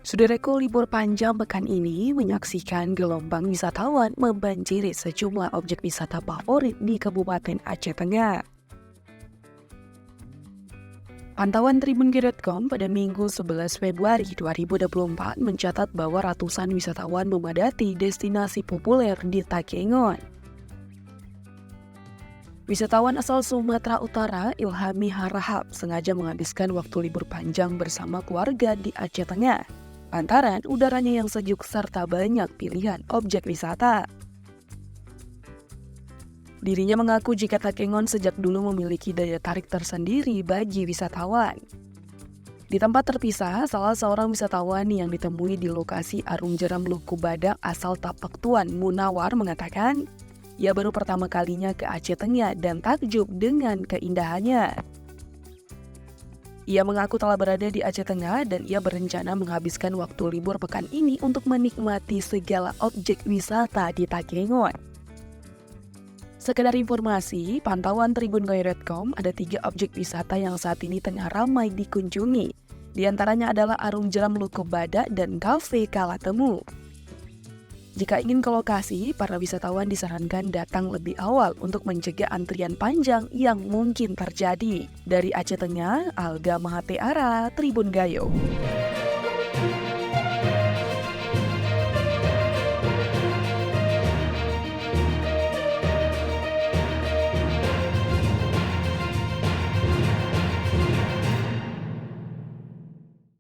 Saudaraku, libur panjang pekan ini menyaksikan gelombang wisatawan membanjiri sejumlah objek wisata favorit di Kabupaten Aceh Tengah. Pantauan Tribun.com pada Minggu 11 Februari 2024 mencatat bahwa ratusan wisatawan memadati destinasi populer di Takengon. Wisatawan asal Sumatera Utara, Ilhami Harahap, sengaja menghabiskan waktu libur panjang bersama keluarga di Aceh Tengah, lantaran udaranya yang sejuk serta banyak pilihan objek wisata. Dirinya mengaku jika Takengon sejak dulu memiliki daya tarik tersendiri bagi wisatawan. Di tempat terpisah, salah seorang wisatawan yang ditemui di lokasi Arung Jeram Luku Badak asal Tapak Tuan, Munawar, mengatakan ia baru pertama kalinya ke Aceh Tengah dan takjub dengan keindahannya. Ia mengaku telah berada di Aceh Tengah dan ia berencana menghabiskan waktu libur pekan ini untuk menikmati segala objek wisata di Takengon. Sekedar informasi, pantauan Tribun.com ada 3 objek wisata yang saat ini tengah ramai dikunjungi. Di antaranya adalah Arung Jeram Luku Badak dan Cafe Kalatemu. Jika ingin ke lokasi, para wisatawan disarankan datang lebih awal untuk mencegah antrian panjang yang mungkin terjadi. Dari Aceh Tengah, Alga Mahate Ara, Tribun Gayo.